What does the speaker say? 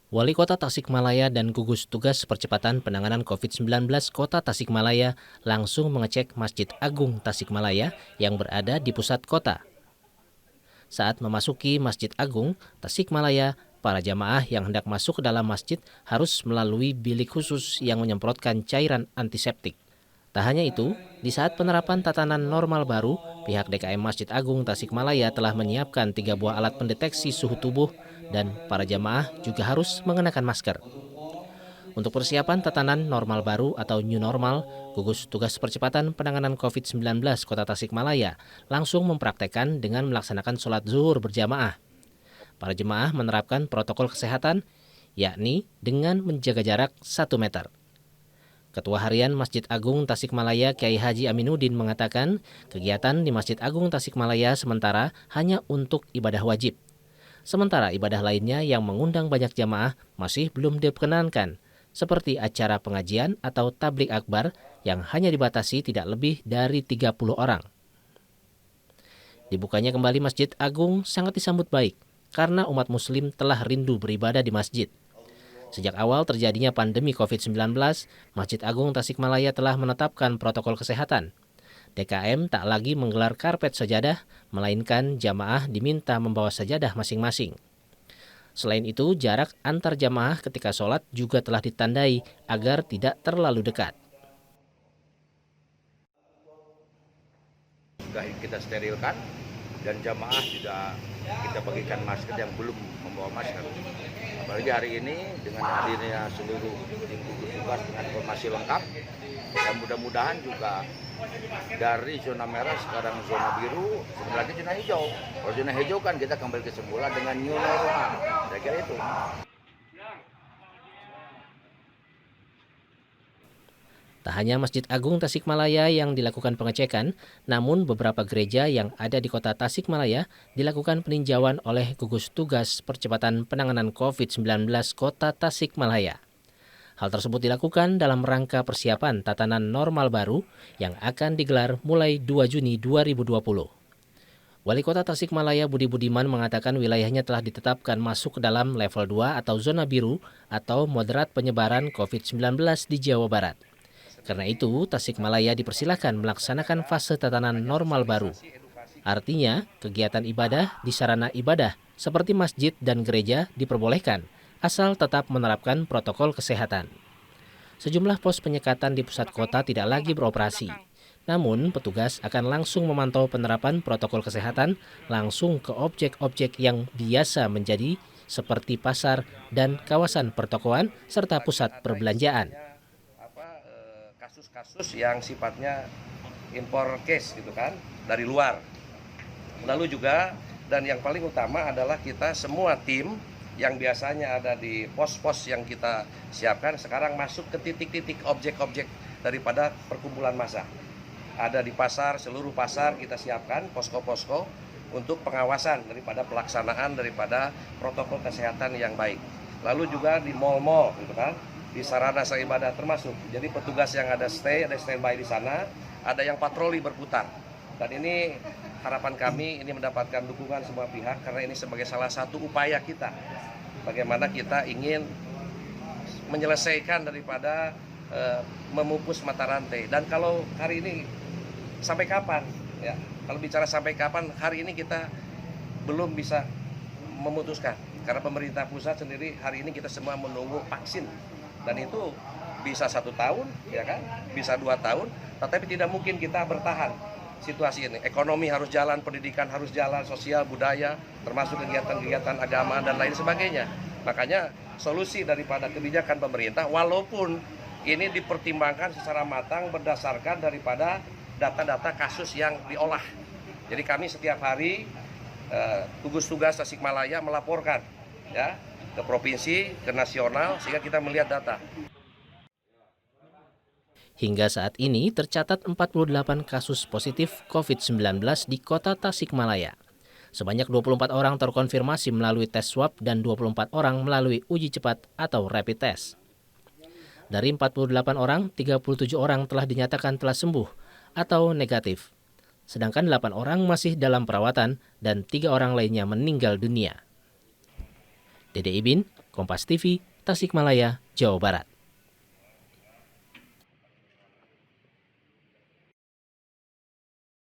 Wali Kota Tasikmalaya dan gugus tugas percepatan penanganan COVID-19 Kota Tasikmalaya langsung mengecek Masjid Agung Tasikmalaya yang berada di pusat kota. Saat memasuki Masjid Agung Tasikmalaya, para jamaah yang hendak masuk ke dalam masjid harus melalui bilik khusus yang menyemprotkan cairan antiseptik. Tak hanya itu, di saat penerapan tatanan normal baru, pihak DKM Masjid Agung Tasikmalaya telah menyiapkan 3 buah alat pendeteksi suhu tubuh dan para jamaah juga harus mengenakan masker. Untuk persiapan tatanan normal baru atau new normal, gugus tugas percepatan penanganan COVID-19 Kota Tasikmalaya langsung mempraktekkan dengan melaksanakan sholat zuhur berjamaah. Para jemaah menerapkan protokol kesehatan, yakni dengan menjaga jarak 1 meter. Ketua Harian Masjid Agung Tasikmalaya Kiai Haji Aminuddin mengatakan kegiatan di Masjid Agung Tasikmalaya sementara hanya untuk ibadah wajib. Sementara ibadah lainnya yang mengundang banyak jamaah masih belum diperkenankan, seperti acara pengajian atau tablik akbar yang hanya dibatasi tidak lebih dari 30 orang. Dibukanya kembali Masjid Agung sangat disambut baik karena umat muslim telah rindu beribadah di masjid. Sejak awal terjadinya pandemi COVID-19, Masjid Agung Tasikmalaya telah menetapkan protokol kesehatan. DKM tak lagi menggelar karpet sajadah, melainkan jamaah diminta membawa sajadah masing-masing. Selain itu, jarak antar jamaah ketika sholat juga telah ditandai agar tidak terlalu dekat. Sudah kita sterilkan dan jamaah juga kita bagikan masker yang belum membawa masker. Apalagi hari ini dengan hadirnya seluruh tim gugus tugas dengan informasi lengkap, dan mudah-mudahan juga dari zona merah sekarang zona biru, sebentar lagi zona hijau. Kalau zona hijau kan kita kembali ke semula dengan new normal. Saya kira itu. Tak hanya Masjid Agung Tasikmalaya yang dilakukan pengecekan, namun beberapa gereja yang ada di kota Tasikmalaya dilakukan peninjauan oleh gugus tugas percepatan penanganan COVID-19 Kota Tasikmalaya. Hal tersebut dilakukan dalam rangka persiapan tatanan normal baru yang akan digelar mulai 2 Juni 2020. Wali Kota Tasikmalaya Budi Budiman mengatakan wilayahnya telah ditetapkan masuk ke dalam level 2 atau zona biru atau moderat penyebaran COVID-19 di Jawa Barat. Karena itu, Tasikmalaya dipersilakan melaksanakan fase tatanan normal baru. Artinya, kegiatan ibadah di sarana ibadah seperti masjid dan gereja diperbolehkan, asal tetap menerapkan protokol kesehatan. Sejumlah pos penyekatan di pusat kota tidak lagi beroperasi. Namun, petugas akan langsung memantau penerapan protokol kesehatan langsung ke objek-objek yang biasa menjadi seperti pasar dan kawasan pertokoan serta pusat perbelanjaan. Kasus-kasus yang sifatnya impor case gitu kan dari luar. Lalu juga dan yang paling utama adalah kita semua tim yang biasanya ada di pos-pos yang kita siapkan sekarang masuk ke titik-titik objek-objek daripada perkumpulan massa. Ada di pasar, seluruh pasar kita siapkan posko-posko untuk pengawasan daripada pelaksanaan daripada protokol kesehatan yang baik. Lalu juga di mal-mal gitu kan, di sarana ibadah termasuk. Jadi petugas yang ada standby di sana, ada yang patroli berputar. Dan ini harapan kami ini mendapatkan dukungan semua pihak karena ini sebagai salah satu upaya kita bagaimana kita ingin menyelesaikan daripada memupus mata rantai. Dan kalau hari ini sampai kapan ya? Kalau bicara sampai kapan, hari ini kita belum bisa memutuskan karena pemerintah pusat sendiri hari ini kita semua menunggu vaksin. Dan itu bisa 1 tahun, ya kan? Bisa 2 tahun, tetapi tidak mungkin kita bertahan situasi ini. Ekonomi harus jalan, pendidikan harus jalan, sosial, budaya, termasuk kegiatan-kegiatan agama dan lain sebagainya. Makanya solusi daripada kebijakan pemerintah, walaupun ini dipertimbangkan secara matang berdasarkan daripada data-data kasus yang diolah. Jadi kami setiap hari gugus tugas Tasikmalaya melaporkan, ya, ke provinsi, ke nasional, sehingga kita melihat data. Hingga saat ini tercatat 48 kasus positif COVID-19 di kota Tasikmalaya. Sebanyak 24 orang terkonfirmasi melalui tes swab dan 24 orang melalui uji cepat atau rapid test. Dari 48 orang, 37 orang telah dinyatakan telah sembuh atau negatif. Sedangkan 8 orang masih dalam perawatan dan 3 orang lainnya meninggal dunia. Dede Ibin, Kompas TV, Tasikmalaya, Jawa Barat.